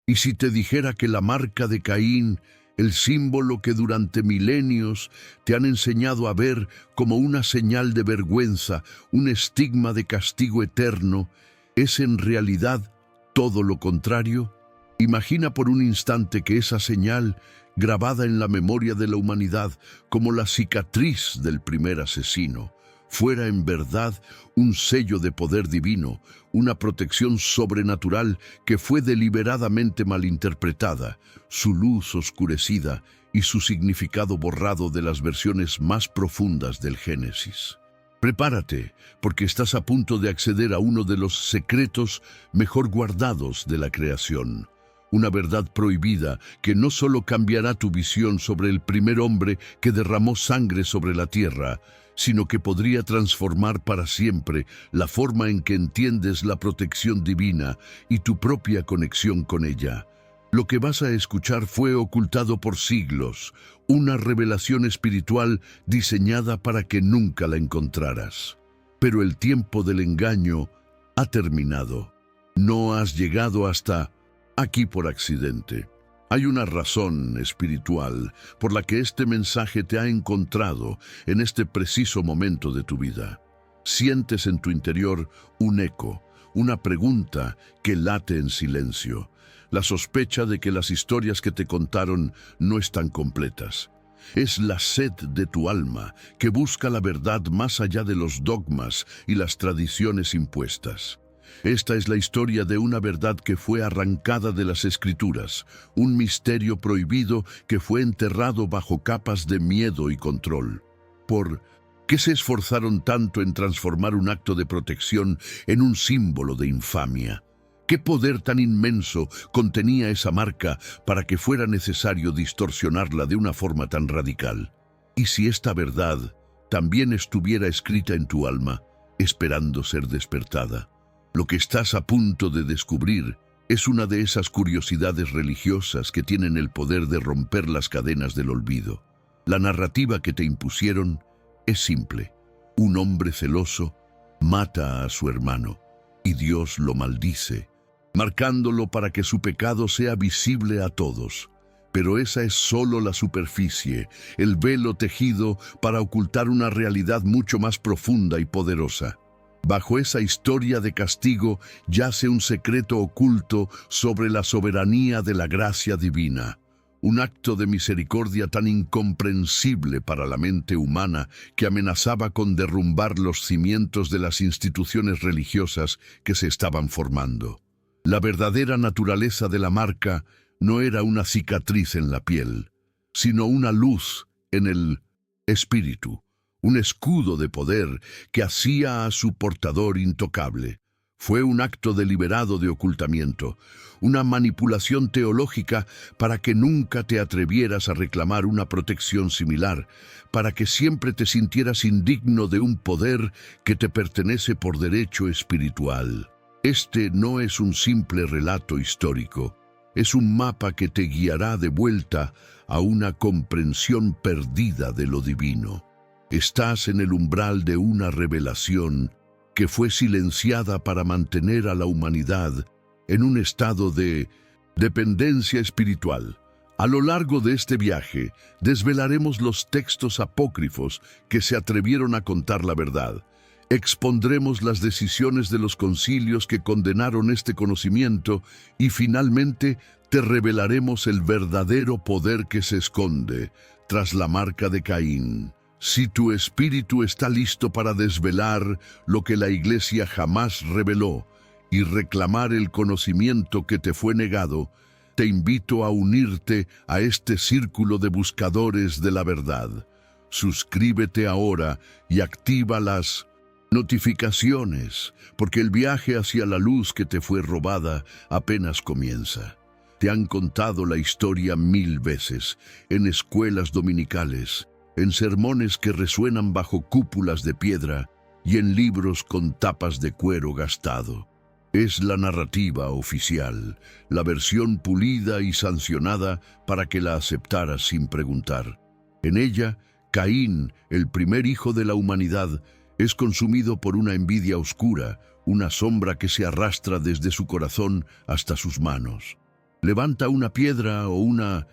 Y si te dijera que la marca de Caín, el símbolo que durante milenios te han enseñado a ver como una señal de vergüenza, un estigma de castigo eterno, es en realidad todo lo contrario. Imagina por un instante que esa señal, grabada en la memoria de la humanidad como la cicatriz del primer asesino, fuera en verdad un sello de poder divino, una protección sobrenatural que fue deliberadamente malinterpretada, su luz oscurecida y su significado borrado de las versiones más profundas del Génesis. Prepárate, porque estás a punto de acceder a uno de los secretos mejor guardados de la creación. Una verdad prohibida que no solo cambiará tu visión sobre el primer hombre que derramó sangre sobre la tierra, sino que podría transformar para siempre la forma en que entiendes la protección divina y tu propia conexión con ella. Lo que vas a escuchar fue ocultado por siglos, una revelación espiritual diseñada para que nunca la encontraras. Pero el tiempo del engaño ha terminado. No has llegado hasta aquí por accidente. Hay una razón espiritual por la que este mensaje te ha encontrado en este preciso momento de tu vida. Sientes en tu interior un eco, una pregunta que late en silencio, la sospecha de que las historias que te contaron no están completas. Es la sed de tu alma que busca la verdad más allá de los dogmas y las tradiciones impuestas. Esta es la historia de una verdad que fue arrancada de las Escrituras, un misterio prohibido que fue enterrado bajo capas de miedo y control. ¿Por qué se esforzaron tanto en transformar un acto de protección en un símbolo de infamia? ¿Qué poder tan inmenso contenía esa marca para que fuera necesario distorsionarla de una forma tan radical? ¿Y si esta verdad también estuviera escrita en tu alma, esperando ser despertada? Lo que estás a punto de descubrir es una de esas curiosidades religiosas que tienen el poder de romper las cadenas del olvido. La narrativa que te impusieron es simple. Un hombre celoso mata a su hermano y Dios lo maldice, marcándolo para que su pecado sea visible a todos. Pero esa es solo la superficie, el velo tejido para ocultar una realidad mucho más profunda y poderosa. Bajo esa historia de castigo yace un secreto oculto sobre la soberanía de la gracia divina, un acto de misericordia tan incomprensible para la mente humana que amenazaba con derrumbar los cimientos de las instituciones religiosas que se estaban formando. La verdadera naturaleza de la marca no era una cicatriz en la piel, sino una luz en el espíritu. Un escudo de poder que hacía a su portador intocable. Fue un acto deliberado de ocultamiento, una manipulación teológica para que nunca te atrevieras a reclamar una protección similar, para que siempre te sintieras indigno de un poder que te pertenece por derecho espiritual. Este no es un simple relato histórico, es un mapa que te guiará de vuelta a una comprensión perdida de lo divino. Estás en el umbral de una revelación que fue silenciada para mantener a la humanidad en un estado de dependencia espiritual. A lo largo de este viaje, desvelaremos los textos apócrifos que se atrevieron a contar la verdad. Expondremos las decisiones de los concilios que condenaron este conocimiento y finalmente te revelaremos el verdadero poder que se esconde tras la marca de Caín. Si tu espíritu está listo para desvelar lo que la Iglesia jamás reveló y reclamar el conocimiento que te fue negado, te invito a unirte a este círculo de buscadores de la verdad. Suscríbete ahora y activa las notificaciones, porque el viaje hacia la luz que te fue robada apenas comienza. Te han contado la historia 1000 veces, en escuelas dominicales, en sermones que resuenan bajo cúpulas de piedra y en libros con tapas de cuero gastado. Es la narrativa oficial, la versión pulida y sancionada para que la aceptaras sin preguntar. En ella, Caín, el primer hijo de la humanidad, es consumido por una envidia oscura, una sombra que se arrastra desde su corazón hasta sus manos. Levanta una piedra o una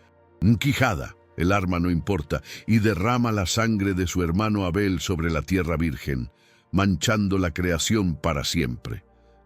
quijada, el arma no importa, y derrama la sangre de su hermano Abel sobre la tierra virgen, manchando la creación para siempre.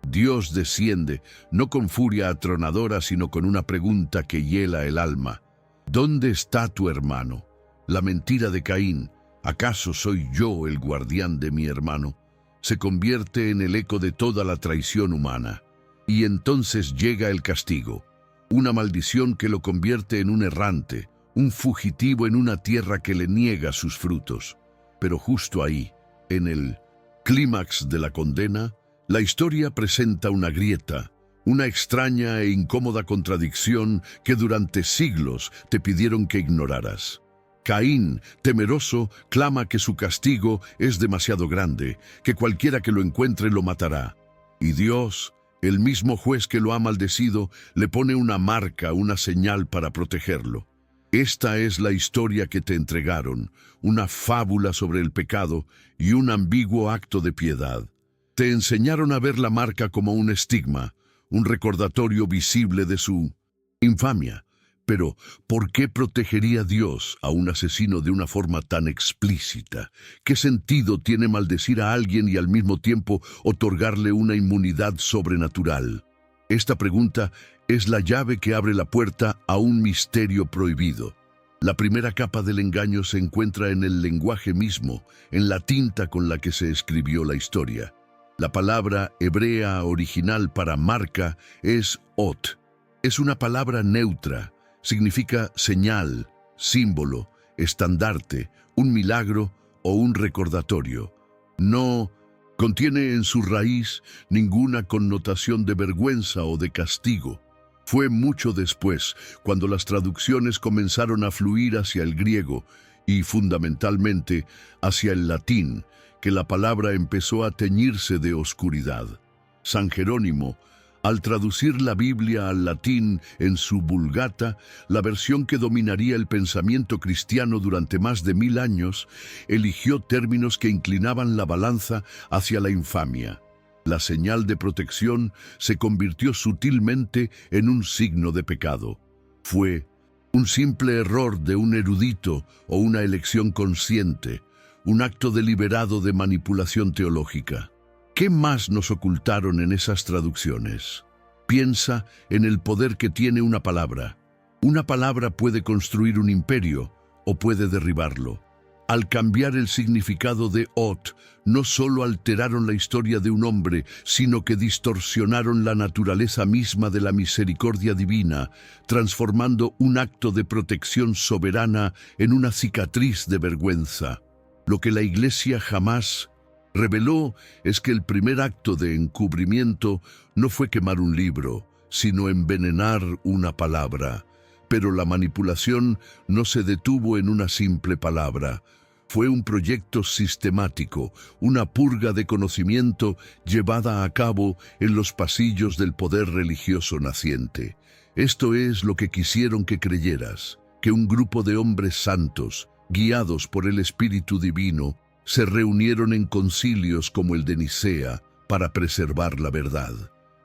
Dios desciende, no con furia atronadora, sino con una pregunta que hiela el alma. ¿Dónde está tu hermano? La mentira de Caín, ¿acaso soy yo el guardián de mi hermano?, se convierte en el eco de toda la traición humana. Y entonces llega el castigo, una maldición que lo convierte en un errante, un fugitivo en una tierra que le niega sus frutos. Pero justo ahí, en el clímax de la condena, la historia presenta una grieta, una extraña e incómoda contradicción que durante siglos te pidieron que ignoraras. Caín, temeroso, clama que su castigo es demasiado grande, que cualquiera que lo encuentre lo matará. Y Dios, el mismo juez que lo ha maldecido, le pone una marca, una señal para protegerlo. Esta es la historia que te entregaron, una fábula sobre el pecado y un ambiguo acto de piedad. Te enseñaron a ver la marca como un estigma, un recordatorio visible de su infamia. Pero, ¿por qué protegería Dios a un asesino de una forma tan explícita? ¿Qué sentido tiene maldecir a alguien y al mismo tiempo otorgarle una inmunidad sobrenatural? Esta pregunta es la llave que abre la puerta a un misterio prohibido. La primera capa del engaño se encuentra en el lenguaje mismo, en la tinta con la que se escribió la historia. La palabra hebrea original para marca es ot. Es una palabra neutra. Significa señal, símbolo, estandarte, un milagro o un recordatorio. No contiene en su raíz ninguna connotación de vergüenza o de castigo. Fue mucho después, cuando las traducciones comenzaron a fluir hacia el griego y, fundamentalmente, hacia el latín, que la palabra empezó a teñirse de oscuridad. San Jerónimo, al traducir la Biblia al latín en su Vulgata, la versión que dominaría el pensamiento cristiano durante más de 1000 años, eligió términos que inclinaban la balanza hacia la infamia. La señal de protección se convirtió sutilmente en un signo de pecado. Fue un simple error de un erudito o una elección consciente, un acto deliberado de manipulación teológica. ¿Qué más nos ocultaron en esas traducciones? Piensa en el poder que tiene una palabra. Una palabra puede construir un imperio o puede derribarlo. Al cambiar el significado de ot, no solo alteraron la historia de un hombre, sino que distorsionaron la naturaleza misma de la misericordia divina, transformando un acto de protección soberana en una cicatriz de vergüenza. Lo que la Iglesia jamás reveló es que el primer acto de encubrimiento no fue quemar un libro, sino envenenar una palabra. Pero la manipulación no se detuvo en una simple palabra. Fue un proyecto sistemático, una purga de conocimiento llevada a cabo en los pasillos del poder religioso naciente. Esto es lo que quisieron que creyeras, que un grupo de hombres santos, guiados por el Espíritu Divino, se reunieron en concilios como el de Nicea para preservar la verdad.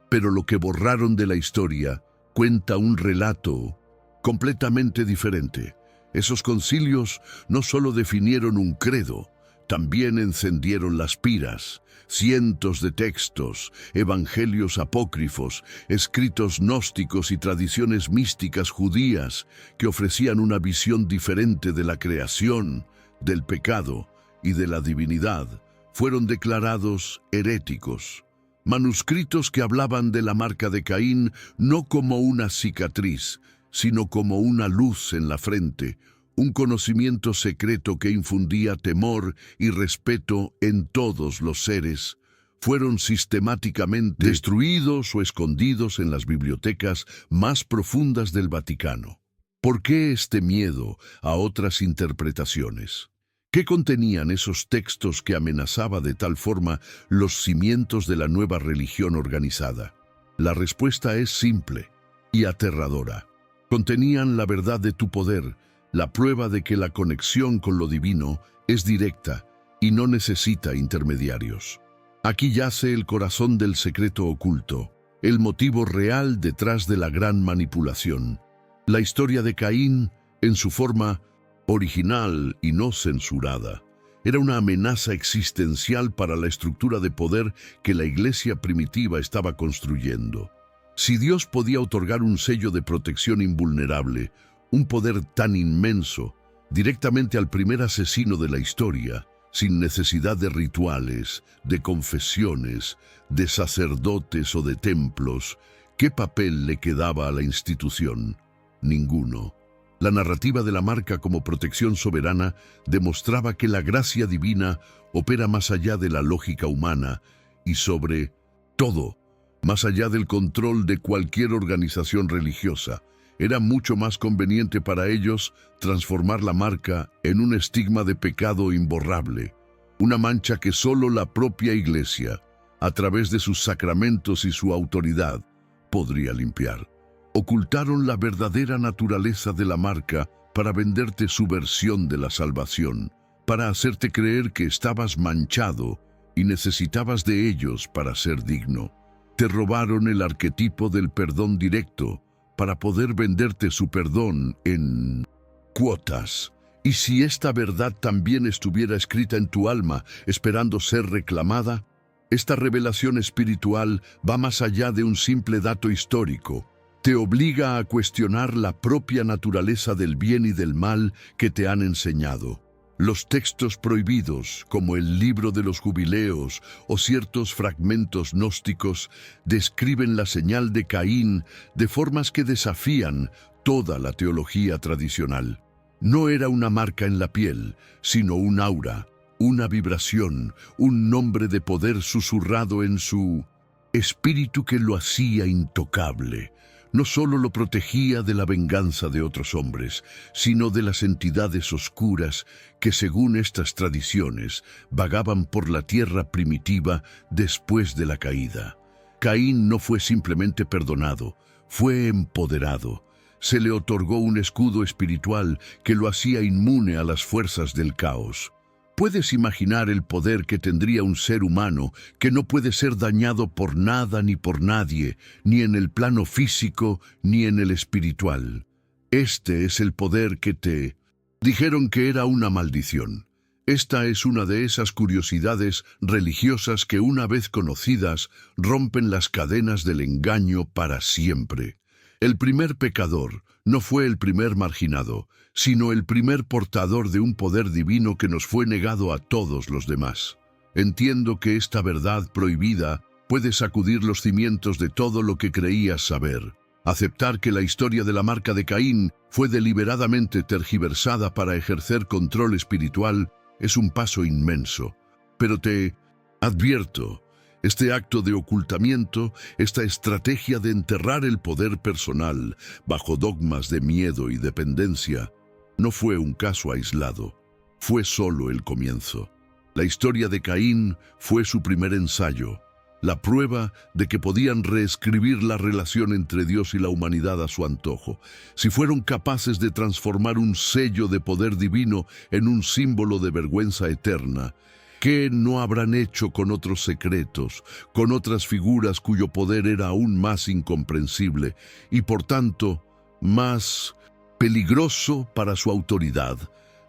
Pero lo que borraron de la historia cuenta un relato completamente diferente. Esos concilios no solo definieron un credo, también encendieron las piras. Cientos de textos, evangelios apócrifos, escritos gnósticos y tradiciones místicas judías que ofrecían una visión diferente de la creación, del pecado y de la divinidad, fueron declarados heréticos. Manuscritos que hablaban de la marca de Caín no como una cicatriz, sino como una luz en la frente, un conocimiento secreto que infundía temor y respeto en todos los seres, fueron sistemáticamente destruidos o escondidos en las bibliotecas más profundas del Vaticano. ¿Por qué este miedo a otras interpretaciones? ¿Qué contenían esos textos que amenazaba de tal forma los cimientos de la nueva religión organizada? La respuesta es simple y aterradora. Contenían la verdad de tu poder, la prueba de que la conexión con lo divino es directa y no necesita intermediarios. Aquí yace el corazón del secreto oculto. el motivo real detrás de la gran manipulación. La historia de Caín, en su forma original y no censurada, era una amenaza existencial para la estructura de poder que la iglesia primitiva estaba construyendo. Si Dios podía otorgar un sello de protección invulnerable, un poder tan inmenso, directamente al primer asesino de la historia, sin necesidad de rituales, de confesiones, de sacerdotes o de templos, ¿qué papel le quedaba a la institución? Ninguno. La narrativa de la marca como protección soberana demostraba que la gracia divina opera más allá de la lógica humana y sobre todo, más allá del control de cualquier organización religiosa. Era mucho más conveniente para ellos transformar la marca en un estigma de pecado imborrable, una mancha que solo la propia Iglesia, a través de sus sacramentos y su autoridad, podría limpiar. Ocultaron la verdadera naturaleza de la marca para venderte su versión de la salvación, para hacerte creer que estabas manchado y necesitabas de ellos para ser digno. Te robaron el arquetipo del perdón directo para poder venderte su perdón en cuotas. Y si esta verdad también estuviera escrita en tu alma, esperando ser reclamada, esta revelación espiritual va más allá de un simple dato histórico. Te obliga a cuestionar la propia naturaleza del bien y del mal que te han enseñado. Los textos prohibidos, como el libro de los jubileos o ciertos fragmentos gnósticos, describen la señal de Caín de formas que desafían toda la teología tradicional. No era una marca en la piel, sino un aura, una vibración, un nombre de poder susurrado en su espíritu que lo hacía intocable. No solo lo protegía de la venganza de otros hombres, sino de las entidades oscuras que, según estas tradiciones, vagaban por la tierra primitiva después de la caída. Caín no fue simplemente perdonado, fue empoderado. Se le otorgó un escudo espiritual que lo hacía inmune a las fuerzas del caos. ¿Puedes imaginar el poder que tendría un ser humano que no puede ser dañado por nada ni por nadie, ni en el plano físico ni en el espiritual? Este es el poder que te dijeron que era una maldición. Esta es una de esas curiosidades religiosas que, una vez conocidas, rompen las cadenas del engaño para siempre. El primer pecador no fue el primer marginado, sino el primer portador de un poder divino que nos fue negado a todos los demás. Entiendo que esta verdad prohibida puede sacudir los cimientos de todo lo que creías saber. Aceptar que la historia de la marca de Caín fue deliberadamente tergiversada para ejercer control espiritual es un paso inmenso. Pero te advierto, este acto de ocultamiento, esta estrategia de enterrar el poder personal bajo dogmas de miedo y dependencia, no fue un caso aislado, fue solo el comienzo. La historia de Caín fue su primer ensayo, la prueba de que podían reescribir la relación entre Dios y la humanidad a su antojo. Si fueron capaces de transformar un sello de poder divino en un símbolo de vergüenza eterna, ¿qué no habrán hecho con otros secretos, con otras figuras cuyo poder era aún más incomprensible y, por tanto, más peligroso para su autoridad?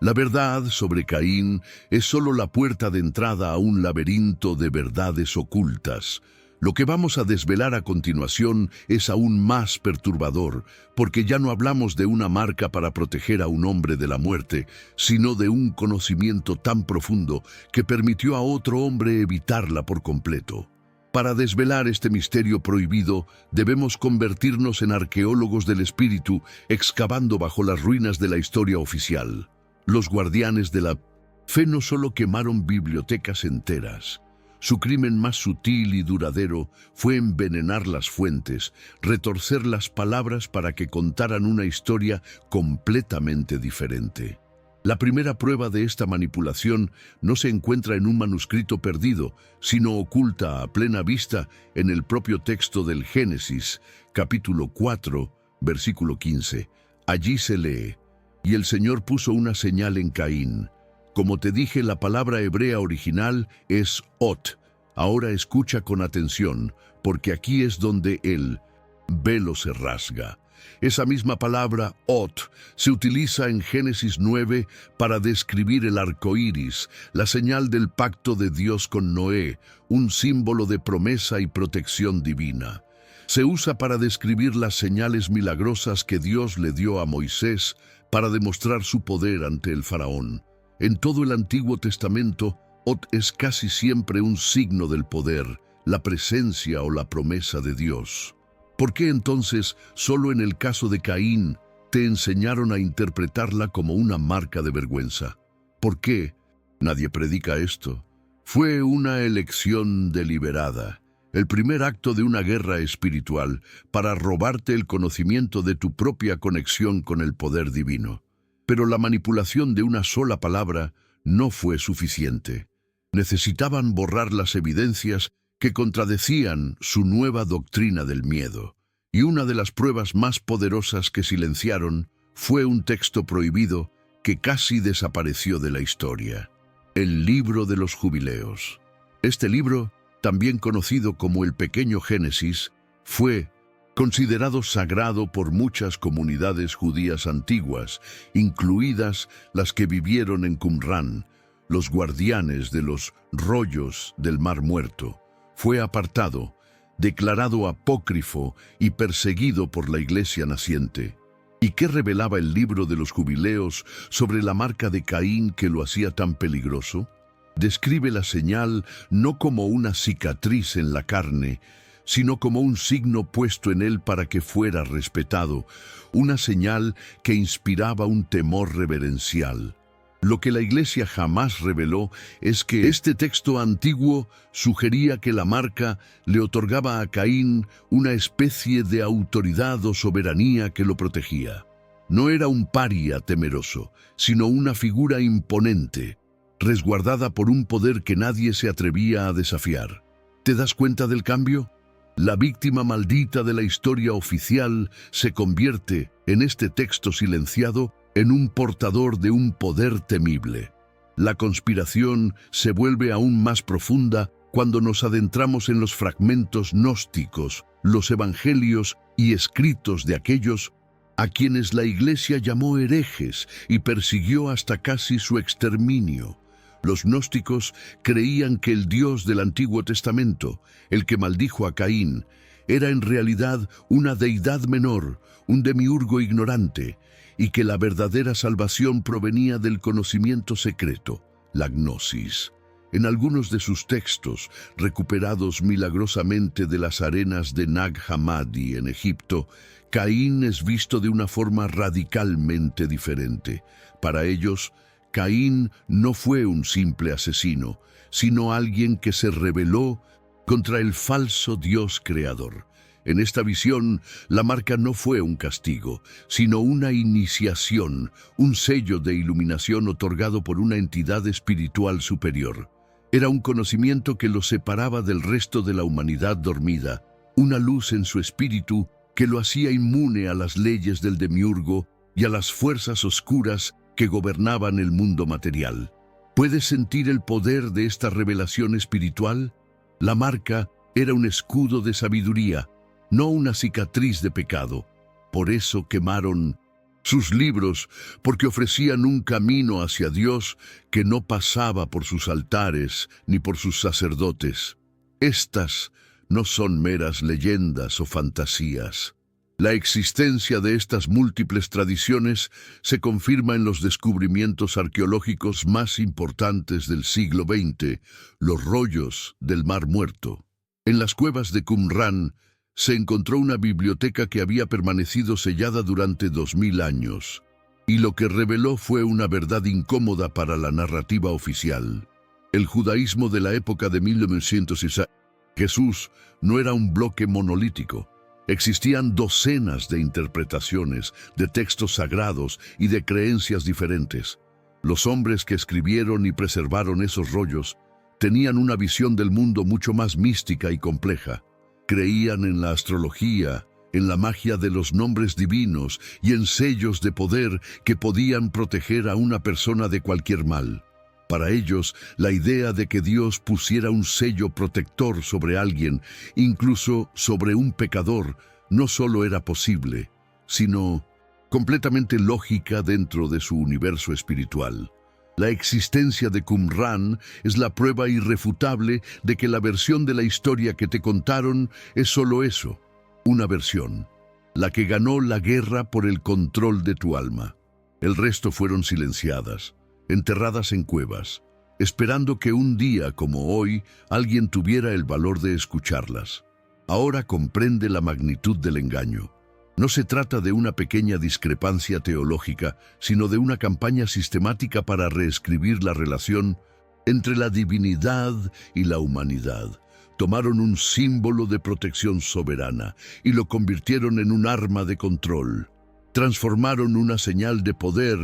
La verdad sobre Caín es solo la puerta de entrada a un laberinto de verdades ocultas. Lo que vamos a desvelar a continuación es aún más perturbador, porque ya no hablamos de una marca para proteger a un hombre de la muerte, sino de un conocimiento tan profundo que permitió a otro hombre evitarla por completo. Para desvelar este misterio prohibido, debemos convertirnos en arqueólogos del espíritu, excavando bajo las ruinas de la historia oficial. Los guardianes de la fe no solo quemaron bibliotecas enteras. Su crimen más sutil y duradero fue envenenar las fuentes, retorcer las palabras para que contaran una historia completamente diferente. La primera prueba de esta manipulación no se encuentra en un manuscrito perdido, sino oculta a plena vista en el propio texto del Génesis, capítulo 4, versículo 15. Allí se lee: «Y el Señor puso una señal en Caín». Como te dije, la palabra hebrea original es ot, Ahora escucha con atención, porque aquí es donde el velo se rasga. Esa misma palabra, Ot, se utiliza en Génesis 9 para describir el arco iris, la señal del pacto de Dios con Noé, un símbolo de promesa y protección divina. Se usa para describir las señales milagrosas que Dios le dio a Moisés para demostrar su poder ante el faraón. En todo el Antiguo Testamento, Ot es casi siempre un signo del poder, la presencia o la promesa de Dios. ¿Por qué entonces, solo en el caso de Caín, te enseñaron a interpretarla como una marca de vergüenza? ¿Por qué? Nadie predica esto. Fue una elección deliberada, el primer acto de una guerra espiritual para robarte el conocimiento de tu propia conexión con el poder divino. Pero la manipulación de una sola palabra no fue suficiente. Necesitaban borrar las evidencias que contradecían su nueva doctrina del miedo. Y una de las pruebas más poderosas que silenciaron fue un texto prohibido que casi desapareció de la historia: el Libro de los Jubileos. Este libro, también conocido como el Pequeño Génesis, fue considerado sagrado por muchas comunidades judías antiguas, incluidas las que vivieron en Qumrán, los guardianes de los rollos del Mar Muerto. Fue apartado, declarado apócrifo y perseguido por la Iglesia naciente. ¿Y qué revelaba el Libro de los Jubileos sobre la marca de Caín que lo hacía tan peligroso? Describe la señal no como una cicatriz en la carne, sino como un signo puesto en él para que fuera respetado, una señal que inspiraba un temor reverencial. Lo que la Iglesia jamás reveló es que este texto antiguo sugería que la marca le otorgaba a Caín una especie de autoridad o soberanía que lo protegía. No era un paria temeroso, sino una figura imponente, resguardada por un poder que nadie se atrevía a desafiar. ¿Te das cuenta del cambio? La víctima maldita de la historia oficial se convierte, en este texto silenciado, en un portador de un poder temible. La conspiración se vuelve aún más profunda cuando nos adentramos en los fragmentos gnósticos, los evangelios y escritos de aquellos a quienes la Iglesia llamó herejes y persiguió hasta casi su exterminio. Los gnósticos creían que el Dios del Antiguo Testamento, el que maldijo a Caín, era en realidad una deidad menor, un demiurgo ignorante, y que la verdadera salvación provenía del conocimiento secreto, la gnosis. En algunos de sus textos, recuperados milagrosamente de las arenas de Nag Hammadi en Egipto, Caín es visto de una forma radicalmente diferente. Para ellos, Caín no fue un simple asesino, sino alguien que se rebeló contra el falso Dios creador. En esta visión, la marca no fue un castigo, sino una iniciación, un sello de iluminación otorgado por una entidad espiritual superior. Era un conocimiento que lo separaba del resto de la humanidad dormida, una luz en su espíritu que lo hacía inmune a las leyes del demiurgo y a las fuerzas oscuras que gobernaban el mundo material. ¿Puedes sentir el poder de esta revelación espiritual? La marca era un escudo de sabiduría, no una cicatriz de pecado. Por eso quemaron sus libros, porque ofrecían un camino hacia Dios que no pasaba por sus altares ni por sus sacerdotes. Estas no son meras leyendas o fantasías. La existencia de estas múltiples tradiciones se confirma en los descubrimientos arqueológicos más importantes del siglo XX, los rollos del Mar Muerto. En las cuevas de Qumrán se encontró una biblioteca que había permanecido sellada durante 2000 años, y lo que reveló fue una verdad incómoda para la narrativa oficial. El judaísmo de la época de 1960, Jesús no era un bloque monolítico. Existían docenas de interpretaciones, de textos sagrados y de creencias diferentes. Los hombres que escribieron y preservaron esos rollos tenían una visión del mundo mucho más mística y compleja. Creían en la astrología, en la magia de los nombres divinos y en sellos de poder que podían proteger a una persona de cualquier mal. Para ellos, la idea de que Dios pusiera un sello protector sobre alguien, incluso sobre un pecador, no solo era posible, sino completamente lógica dentro de su universo espiritual. La existencia de Qumran es la prueba irrefutable de que la versión de la historia que te contaron es solo eso, una versión, la que ganó la guerra por el control de tu alma. El resto fueron silenciadas, enterradas en cuevas, esperando que un día como hoy alguien tuviera el valor de escucharlas. Ahora comprende la magnitud del engaño. No se trata de una pequeña discrepancia teológica, sino de una campaña sistemática para reescribir la relación entre la divinidad y la humanidad. Tomaron un símbolo de protección soberana y lo convirtieron en un arma de control. Transformaron una señal de poder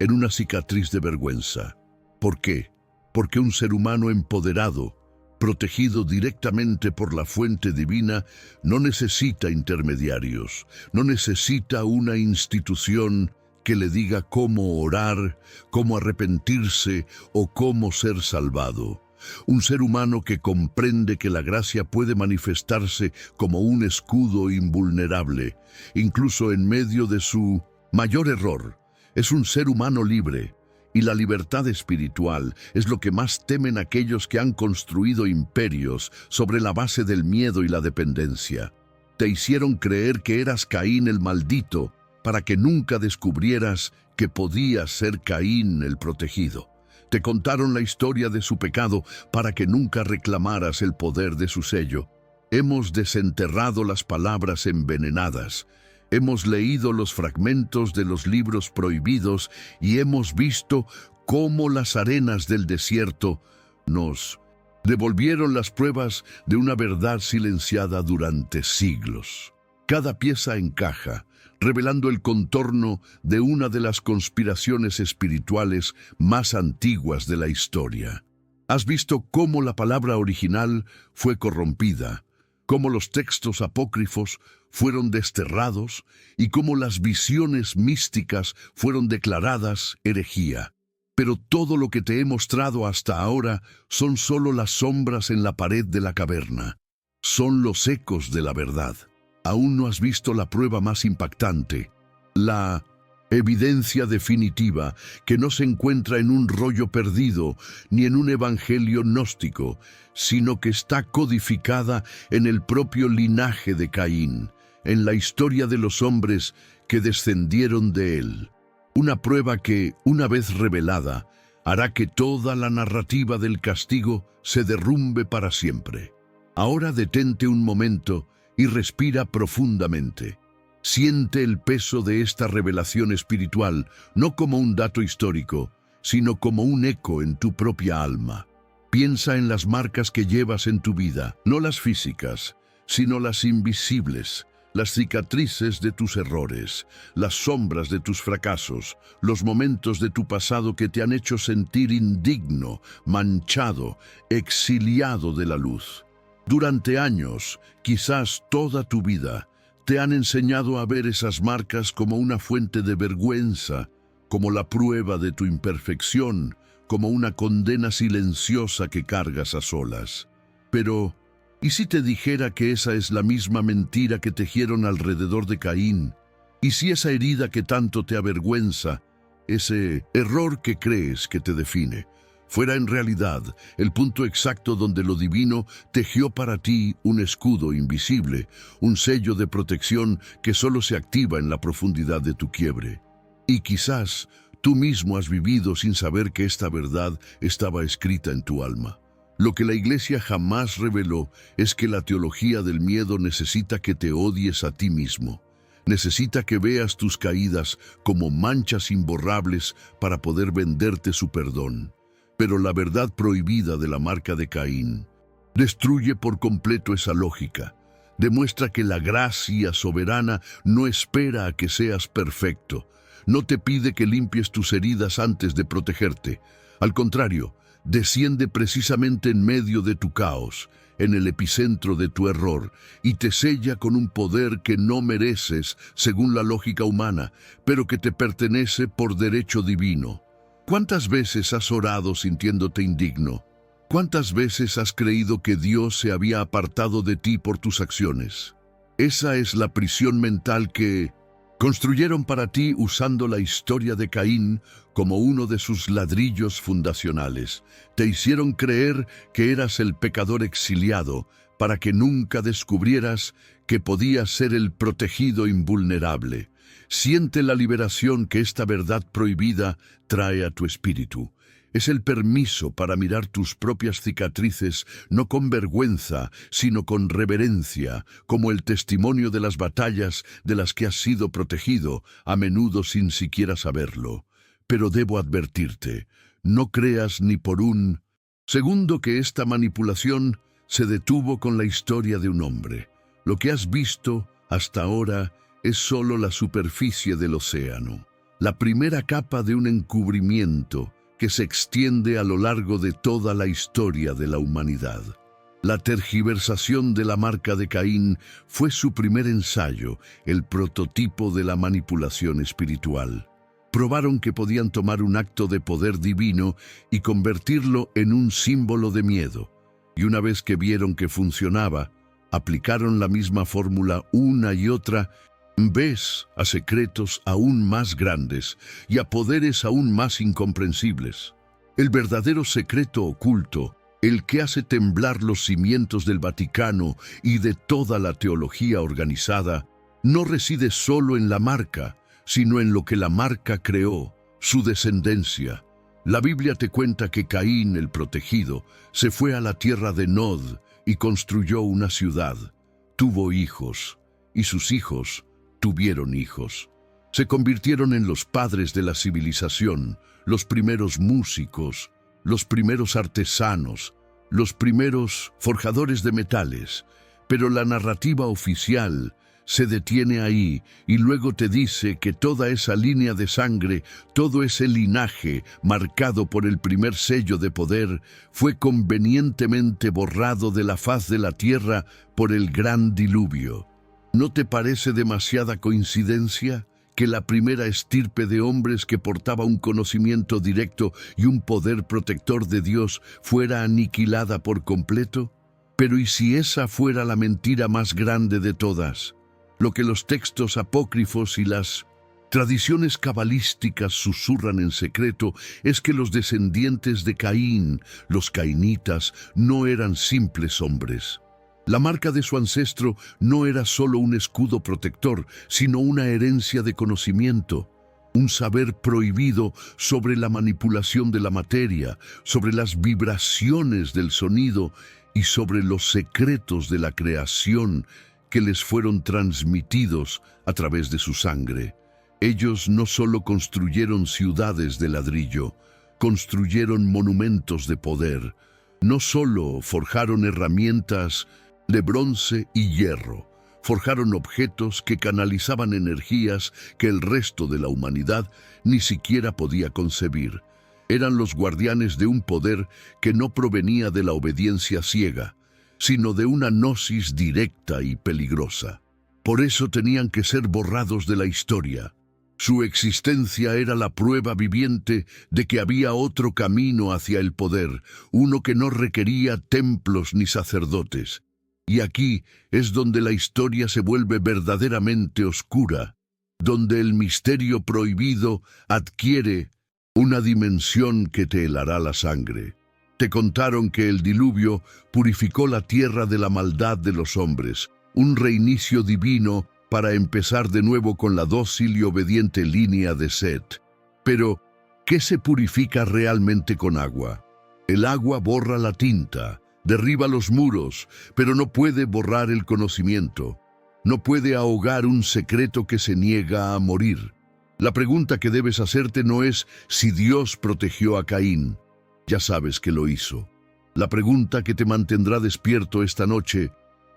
en una cicatriz de vergüenza. ¿Por qué? Porque un ser humano empoderado, protegido directamente por la fuente divina, no necesita intermediarios, no necesita una institución que le diga cómo orar, cómo arrepentirse o cómo ser salvado. Un ser humano que comprende que la gracia puede manifestarse como un escudo invulnerable, incluso en medio de su mayor error. Es un ser humano libre. Y la libertad espiritual es lo que más temen aquellos que han construido imperios sobre la base del miedo y la dependencia. Te hicieron creer que eras Caín el maldito para que nunca descubrieras que podías ser Caín el protegido. Te contaron la historia de su pecado para que nunca reclamaras el poder de su sello. Hemos desenterrado las palabras envenenadas. Hemos leído los fragmentos de los libros prohibidos y hemos visto cómo las arenas del desierto nos devolvieron las pruebas de una verdad silenciada durante siglos. Cada pieza encaja, revelando el contorno de una de las conspiraciones espirituales más antiguas de la historia. Has visto cómo la palabra original fue corrompida, cómo los textos apócrifos fueron desterrados y cómo las visiones místicas fueron declaradas herejía. Pero todo lo que te he mostrado hasta ahora son solo las sombras en la pared de la caverna. Son los ecos de la verdad. Aún no has visto la prueba más impactante, la evidencia definitiva que no se encuentra en un rollo perdido ni en un evangelio gnóstico, sino que está codificada en el propio linaje de Caín, en la historia de los hombres que descendieron de él. Una prueba que, una vez revelada, hará que toda la narrativa del castigo se derrumbe para siempre. Ahora detente un momento y respira profundamente. Siente el peso de esta revelación espiritual, no como un dato histórico, sino como un eco en tu propia alma. Piensa en las marcas que llevas en tu vida, no las físicas, sino las invisibles, las cicatrices de tus errores, las sombras de tus fracasos, los momentos de tu pasado que te han hecho sentir indigno, manchado, exiliado de la luz. Durante años, quizás toda tu vida, te han enseñado a ver esas marcas como una fuente de vergüenza, como la prueba de tu imperfección, como una condena silenciosa que cargas a solas. Pero, ¿y si te dijera que esa es la misma mentira que tejieron alrededor de Caín? ¿Y si esa herida que tanto te avergüenza, ese error que crees que te define, fuera en realidad el punto exacto donde lo divino tejió para ti un escudo invisible, un sello de protección que solo se activa en la profundidad de tu quiebre? Y quizás tú mismo has vivido sin saber que esta verdad estaba escrita en tu alma. Lo que la Iglesia jamás reveló es que la teología del miedo necesita que te odies a ti mismo. Necesita que veas tus caídas como manchas imborrables para poder venderte su perdón. Pero la verdad prohibida de la marca de Caín destruye por completo esa lógica. Demuestra que la gracia soberana no espera a que seas perfecto. No te pide que limpies tus heridas antes de protegerte. Al contrario, desciende precisamente en medio de tu caos, en el epicentro de tu error, y te sella con un poder que no mereces según la lógica humana, pero que te pertenece por derecho divino. ¿Cuántas veces has orado sintiéndote indigno? ¿Cuántas veces has creído que Dios se había apartado de ti por tus acciones? Esa es la prisión mental que construyeron para ti usando la historia de Caín como uno de sus ladrillos fundacionales. Te hicieron creer que eras el pecador exiliado para que nunca descubrieras que podías ser el protegido invulnerable. Siente la liberación que esta verdad prohibida trae a tu espíritu. Es el permiso para mirar tus propias cicatrices, no con vergüenza, sino con reverencia, como el testimonio de las batallas de las que has sido protegido, a menudo sin siquiera saberlo. Pero debo advertirte, no creas ni por un segundo que esta manipulación se detuvo con la historia de un hombre. Lo que has visto hasta ahora es solo la superficie del océano, la primera capa de un encubrimiento que se extiende a lo largo de toda la historia de la humanidad. La tergiversación de la marca de Caín fue su primer ensayo, el prototipo de la manipulación espiritual. Probaron que podían tomar un acto de poder divino y convertirlo en un símbolo de miedo. Y una vez que vieron que funcionaba, aplicaron la misma fórmula una y otra vez a secretos aún más grandes y a poderes aún más incomprensibles. El verdadero secreto oculto, el que hace temblar los cimientos del Vaticano y de toda la teología organizada, no reside solo en la marca, sino en lo que la marca creó, su descendencia. La Biblia te cuenta que Caín, el protegido, se fue a la tierra de Nod y construyó una ciudad. Tuvo hijos, y sus hijos tuvieron hijos. Se convirtieron en los padres de la civilización, los primeros músicos, los primeros artesanos, los primeros forjadores de metales. Pero la narrativa oficial se detiene ahí y luego te dice que toda esa línea de sangre, todo ese linaje marcado por el primer sello de poder, fue convenientemente borrado de la faz de la tierra por el gran diluvio. ¿No te parece demasiada coincidencia que la primera estirpe de hombres que portaba un conocimiento directo y un poder protector de Dios fuera aniquilada por completo? Pero ¿y si esa fuera la mentira más grande de todas? Lo que los textos apócrifos y las tradiciones cabalísticas susurran en secreto es que los descendientes de Caín, los cainitas, no eran simples hombres. La marca de su ancestro no era solo un escudo protector, sino una herencia de conocimiento, un saber prohibido sobre la manipulación de la materia, sobre las vibraciones del sonido y sobre los secretos de la creación que les fueron transmitidos a través de su sangre. Ellos no solo construyeron ciudades de ladrillo, construyeron monumentos de poder, no solo forjaron herramientas de bronce y hierro, forjaron objetos que canalizaban energías que el resto de la humanidad ni siquiera podía concebir. Eran los guardianes de un poder que no provenía de la obediencia ciega, sino de una gnosis directa y peligrosa. Por eso tenían que ser borrados de la historia. Su existencia era la prueba viviente de que había otro camino hacia el poder, uno que no requería templos ni sacerdotes. Y aquí es donde la historia se vuelve verdaderamente oscura, donde el misterio prohibido adquiere una dimensión que te helará la sangre. Te contaron que el diluvio purificó la tierra de la maldad de los hombres, un reinicio divino para empezar de nuevo con la dócil y obediente línea de Set. Pero, ¿qué se purifica realmente con agua? El agua borra la tinta, derriba los muros, pero no puede borrar el conocimiento. No puede ahogar un secreto que se niega a morir. La pregunta que debes hacerte no es si Dios protegió a Caín. Ya sabes que lo hizo. La pregunta que te mantendrá despierto esta noche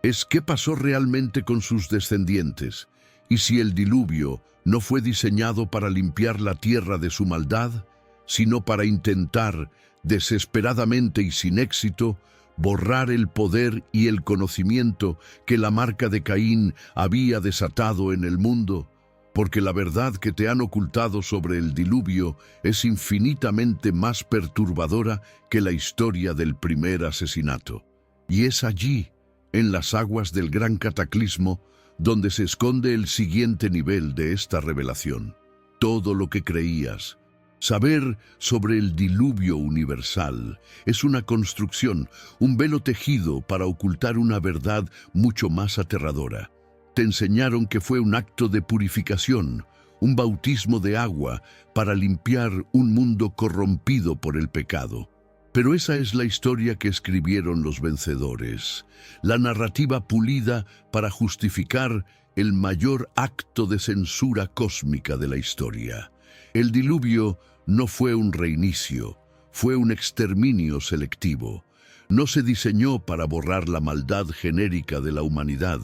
es ¿qué pasó realmente con sus descendientes? Y si el diluvio no fue diseñado para limpiar la tierra de su maldad, sino para intentar, desesperadamente y sin éxito, borrar el poder y el conocimiento que la marca de Caín había desatado en el mundo. porque la verdad que te han ocultado sobre el diluvio es infinitamente más perturbadora que la historia del primer asesinato. Y es allí, en las aguas del gran cataclismo, donde se esconde el siguiente nivel de esta revelación. Todo lo que creías. Saber sobre el diluvio universal es una construcción, un velo tejido para ocultar una verdad mucho más aterradora. Te enseñaron que fue un acto de purificación, un bautismo de agua para limpiar un mundo corrompido por el pecado. Pero esa es la historia que escribieron los vencedores, la narrativa pulida para justificar el mayor acto de censura cósmica de la historia. El diluvio no fue un reinicio, fue un exterminio selectivo. No se diseñó para borrar la maldad genérica de la humanidad,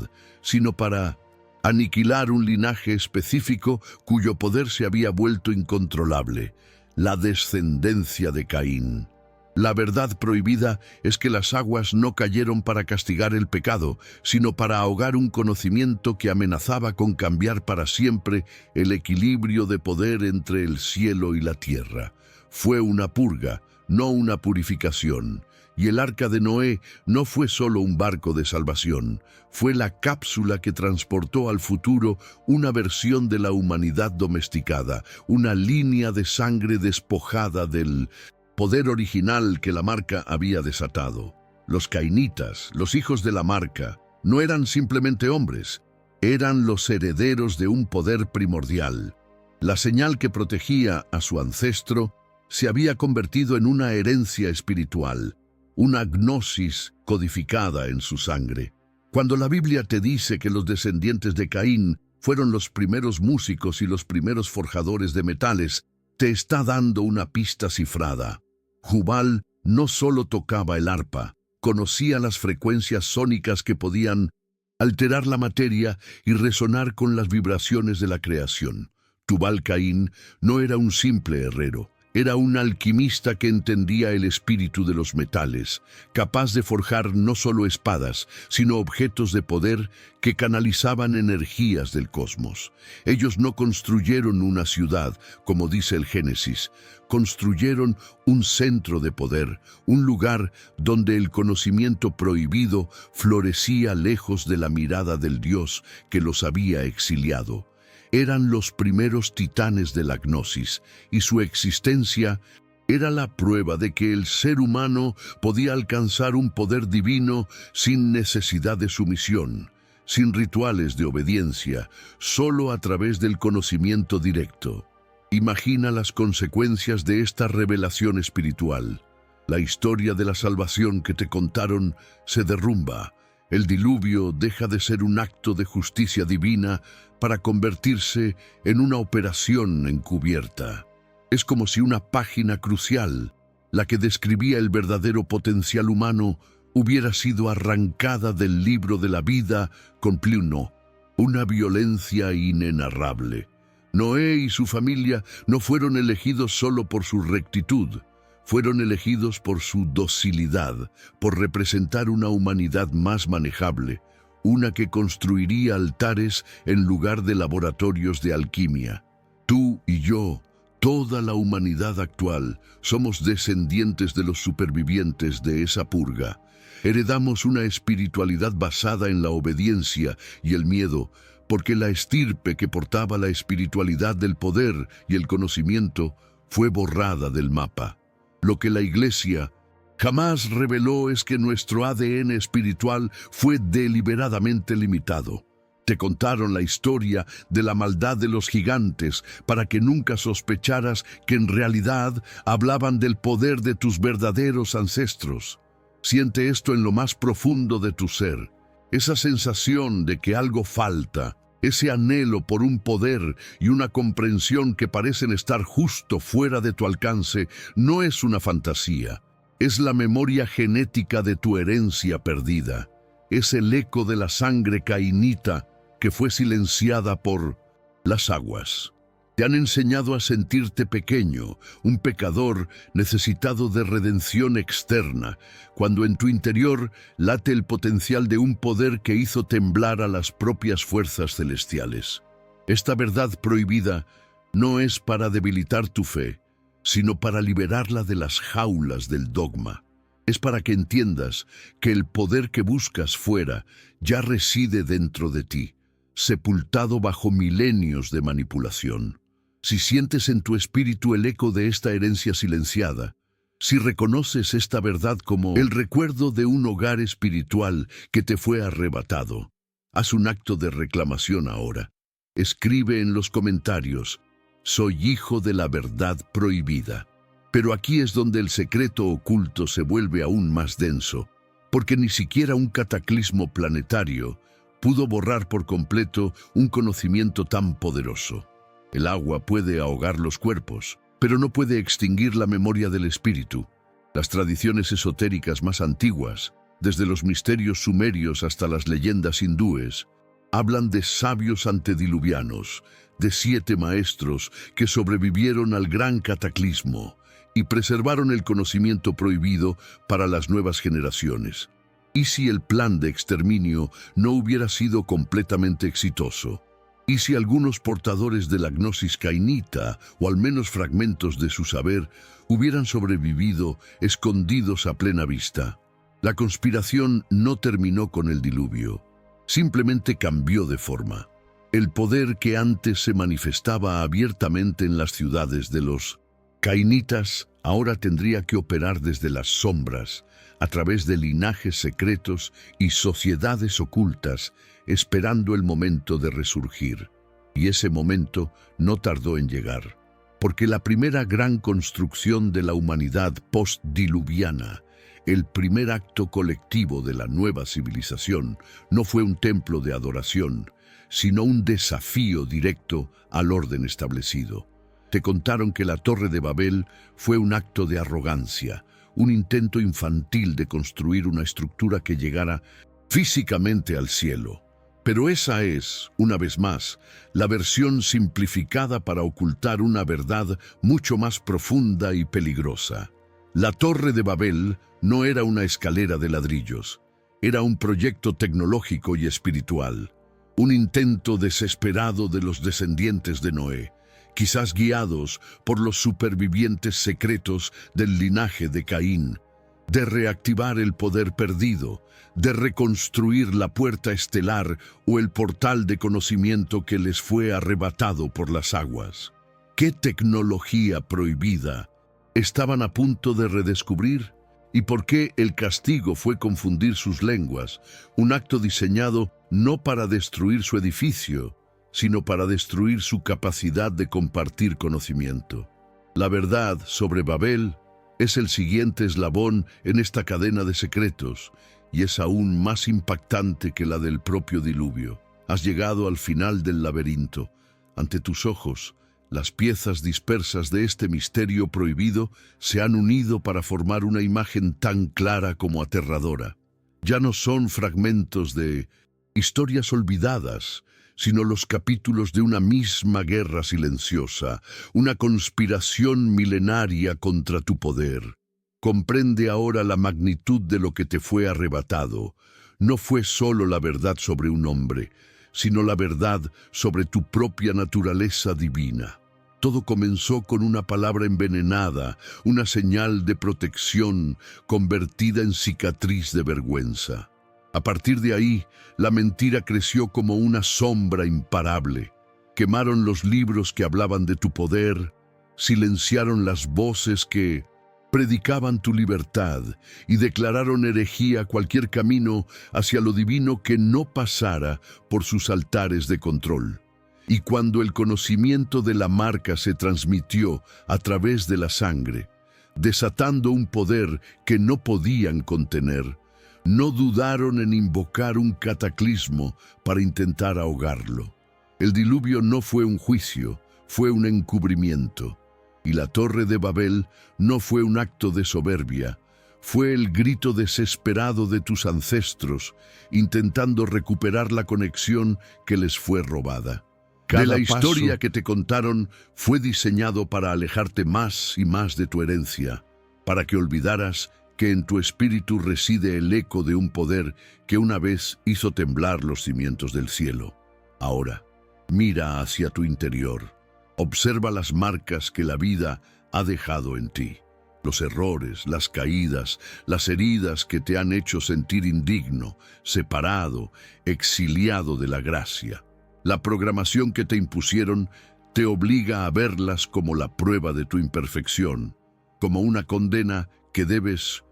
sino para aniquilar un linaje específico cuyo poder se había vuelto incontrolable, la descendencia de Caín. La verdad prohibida es que las aguas no cayeron para castigar el pecado, sino para ahogar un conocimiento que amenazaba con cambiar para siempre el equilibrio de poder entre el cielo y la tierra. Fue una purga, no una purificación. Y el arca de Noé no fue solo un barco de salvación, fue la cápsula que transportó al futuro una versión de la humanidad domesticada, una línea de sangre despojada del poder original que la marca había desatado. Los cainitas, los hijos de la marca, no eran simplemente hombres, eran los herederos de un poder primordial. La señal que protegía a su ancestro se había convertido en una herencia espiritual, una gnosis codificada en su sangre. Cuando la Biblia te dice que los descendientes de Caín fueron los primeros músicos y los primeros forjadores de metales, te está dando una pista cifrada. Jubal no solo tocaba el arpa, conocía las frecuencias sónicas que podían alterar la materia y resonar con las vibraciones de la creación. Tubal Caín no era un simple herrero, era un alquimista que entendía el espíritu de los metales, capaz de forjar no solo espadas, sino objetos de poder que canalizaban energías del cosmos. Ellos no construyeron una ciudad, como dice el Génesis, construyeron un centro de poder, un lugar donde el conocimiento prohibido florecía lejos de la mirada del Dios que los había exiliado. Eran los primeros titanes de la gnosis, y su existencia era la prueba de que el ser humano podía alcanzar un poder divino sin necesidad de sumisión, sin rituales de obediencia, solo a través del conocimiento directo. Imagina las consecuencias de esta revelación espiritual. La historia de la salvación que te contaron se derrumba. El diluvio deja de ser un acto de justicia divina para convertirse en una operación encubierta. Es como si una página crucial, la que describía el verdadero potencial humano, hubiera sido arrancada del libro de la vida con Pluno, una violencia inenarrable. Noé y su familia no fueron elegidos solo por su rectitud, fueron elegidos por su docilidad, por representar una humanidad más manejable, una que construiría altares en lugar de laboratorios de alquimia. Tú y yo, toda la humanidad actual, somos descendientes de los supervivientes de esa purga. Heredamos una espiritualidad basada en la obediencia y el miedo, porque la estirpe que portaba la espiritualidad del poder y el conocimiento fue borrada del mapa. Lo que la Iglesia jamás reveló es que nuestro ADN espiritual fue deliberadamente limitado. Te contaron la historia de la maldad de los gigantes para que nunca sospecharas que en realidad hablaban del poder de tus verdaderos ancestros. Siente esto en lo más profundo de tu ser. Esa sensación de que algo falta, ese anhelo por un poder y una comprensión que parecen estar justo fuera de tu alcance, no es una fantasía. Es la memoria genética de tu herencia perdida. Es el eco de la sangre cainita que fue silenciada por las aguas. Te han enseñado a sentirte pequeño, un pecador necesitado de redención externa, cuando en tu interior late el potencial de un poder que hizo temblar a las propias fuerzas celestiales. Esta verdad prohibida no es para debilitar tu fe, sino para liberarla de las jaulas del dogma. Es para que entiendas que el poder que buscas fuera ya reside dentro de ti, sepultado bajo milenios de manipulación. Si sientes en tu espíritu el eco de esta herencia silenciada, si reconoces esta verdad como el recuerdo de un hogar espiritual que te fue arrebatado, haz un acto de reclamación ahora. Escribe en los comentarios: soy hijo de la verdad prohibida. Pero aquí es donde el secreto oculto se vuelve aún más denso, porque ni siquiera un cataclismo planetario pudo borrar por completo un conocimiento tan poderoso. El agua puede ahogar los cuerpos, pero no puede extinguir la memoria del espíritu. Las tradiciones esotéricas más antiguas, desde los misterios sumerios hasta las leyendas hindúes, hablan de sabios antediluvianos, de 7 maestros que sobrevivieron al gran cataclismo y preservaron el conocimiento prohibido para las nuevas generaciones. ¿Y si el plan de exterminio no hubiera sido completamente exitoso? ¿Y si algunos portadores de la gnosis cainita, o al menos fragmentos de su saber, hubieran sobrevivido escondidos a plena vista? La conspiración no terminó con el diluvio, simplemente cambió de forma. El poder que antes se manifestaba abiertamente en las ciudades de los cainitas ahora tendría que operar desde las sombras, a través de linajes secretos y sociedades ocultas, esperando el momento de resurgir. Y ese momento no tardó en llegar, porque la primera gran construcción de la humanidad postdiluviana, el primer acto colectivo de la nueva civilización, no fue un templo de adoración, sino un desafío directo al orden establecido. Te contaron que la Torre de Babel fue un acto de arrogancia, un intento infantil de construir una estructura que llegara físicamente al cielo. Pero esa es, una vez más, la versión simplificada para ocultar una verdad mucho más profunda y peligrosa. La Torre de Babel no era una escalera de ladrillos, era un proyecto tecnológico y espiritual, un intento desesperado de los descendientes de Noé, quizás guiados por los supervivientes secretos del linaje de Caín, de reactivar el poder perdido, de reconstruir la puerta estelar o el portal de conocimiento que les fue arrebatado por las aguas. ¿Qué tecnología prohibida estaban a punto de redescubrir? ¿Y por qué el castigo fue confundir sus lenguas, un acto diseñado no para destruir su edificio, sino para destruir su capacidad de compartir conocimiento? La verdad sobre Babel es el siguiente eslabón en esta cadena de secretos, y es aún más impactante que la del propio diluvio. Has llegado al final del laberinto. Ante tus ojos, las piezas dispersas de este misterio prohibido se han unido para formar una imagen tan clara como aterradora. Ya no son fragmentos de historias olvidadas, sino los capítulos de una misma guerra silenciosa, una conspiración milenaria contra tu poder. Comprende ahora la magnitud de lo que te fue arrebatado. No fue solo la verdad sobre un hombre, sino la verdad sobre tu propia naturaleza divina. Todo comenzó con una palabra envenenada, una señal de protección convertida en cicatriz de vergüenza. A partir de ahí, la mentira creció como una sombra imparable. Quemaron los libros que hablaban de tu poder, silenciaron las voces que predicaban tu libertad y declararon herejía cualquier camino hacia lo divino que no pasara por sus altares de control. Y cuando el conocimiento de la marca se transmitió a través de la sangre, desatando un poder que no podían contener, no dudaron en invocar un cataclismo para intentar ahogarlo. El diluvio no fue un juicio, fue un encubrimiento. Y la Torre de Babel no fue un acto de soberbia, fue el grito desesperado de tus ancestros, intentando recuperar la conexión que les fue robada. La historia que te contaron fue diseñado para alejarte más y más de tu herencia, para que olvidaras que en tu espíritu reside el eco de un poder que una vez hizo temblar los cimientos del cielo. Ahora, Mira hacia tu interior. Observa las marcas que la vida ha dejado en ti. Los errores, las caídas, las heridas que te han hecho sentir indigno, separado, exiliado de la gracia. La programación que te impusieron te obliga a verlas como la prueba de tu imperfección, como una condena que debes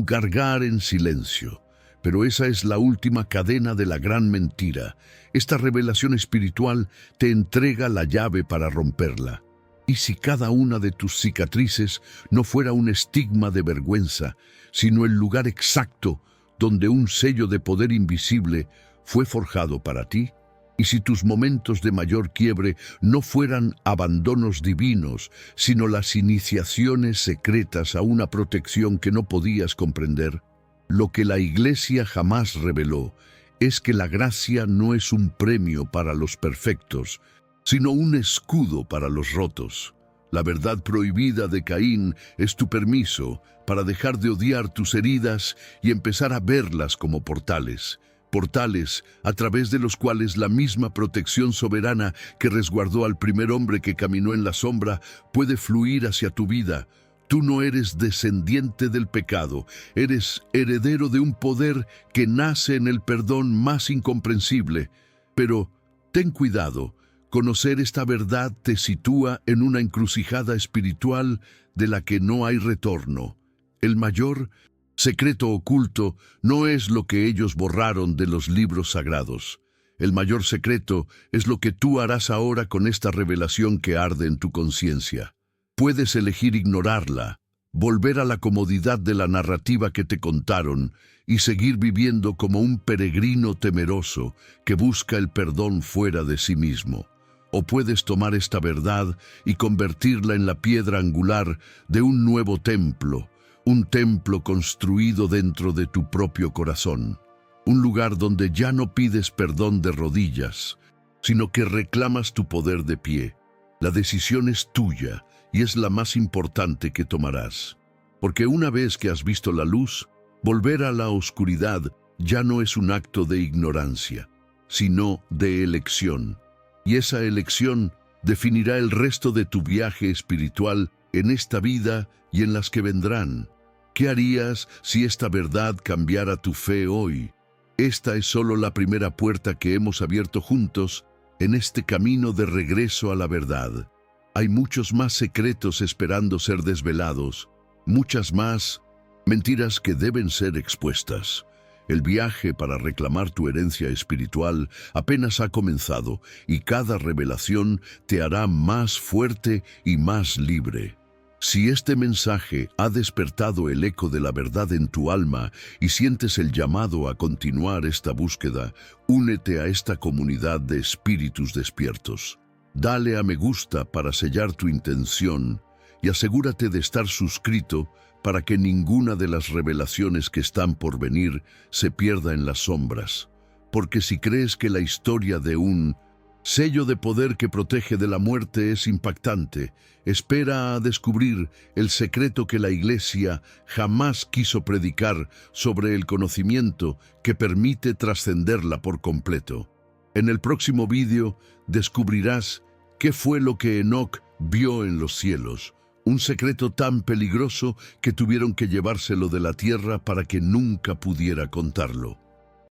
cargar en silencio. Pero esa es la última cadena de la gran mentira. Esta revelación espiritual te entrega la llave para romperla. ¿Y si cada una de tus cicatrices no fuera un estigma de vergüenza, sino el lugar exacto donde un sello de poder invisible fue forjado para ti? ¿Y si tus momentos de mayor quiebre no fueran abandonos divinos, sino las iniciaciones secretas a una protección que no podías comprender? Lo que la Iglesia jamás reveló es que la gracia no es un premio para los perfectos, sino un escudo para los rotos. La verdad prohibida de Caín es tu permiso para dejar de odiar tus heridas y empezar a verlas como portales. Portales a través de los cuales la misma protección soberana que resguardó al primer hombre que caminó en la sombra puede fluir hacia tu vida. Tú no eres descendiente del pecado, eres heredero de un poder que nace en el perdón más incomprensible. Pero ten cuidado, conocer esta verdad te sitúa en una encrucijada espiritual de la que no hay retorno. El mayor secreto oculto no es lo que ellos borraron de los libros sagrados. El mayor secreto es lo que tú harás ahora con esta revelación que arde en tu conciencia. Puedes elegir ignorarla, volver a la comodidad de la narrativa que te contaron y seguir viviendo como un peregrino temeroso que busca el perdón fuera de sí mismo. O puedes tomar esta verdad y convertirla en la piedra angular de un nuevo templo, un templo construido dentro de tu propio corazón, un lugar donde ya no pides perdón de rodillas, sino que reclamas tu poder de pie. La decisión es tuya y es la más importante que tomarás. Porque una vez que has visto la luz, volver a la oscuridad ya no es un acto de ignorancia, sino de elección. Y esa elección definirá el resto de tu viaje espiritual en esta vida y en las que vendrán. ¿Qué harías si esta verdad cambiara tu fe hoy? Esta es solo la primera puerta que hemos abierto juntos en este camino de regreso a la verdad. Hay muchos más secretos esperando ser desvelados, muchas más mentiras que deben ser expuestas. El viaje para reclamar tu herencia espiritual apenas ha comenzado y cada revelación te hará más fuerte y más libre. Si este mensaje ha despertado el eco de la verdad en tu alma y sientes el llamado a continuar esta búsqueda, únete a esta comunidad de espíritus despiertos. Dale a me gusta para sellar tu intención y asegúrate de estar suscrito para que ninguna de las revelaciones que están por venir se pierda en las sombras. Porque si crees que la historia de un sello de poder que protege de la muerte es impactante, espera a descubrir el secreto que la Iglesia jamás quiso predicar sobre el conocimiento que permite trascenderla por completo. En el próximo vídeo descubrirás qué fue lo que Enoc vio en los cielos, un secreto tan peligroso que tuvieron que llevárselo de la tierra para que nunca pudiera contarlo.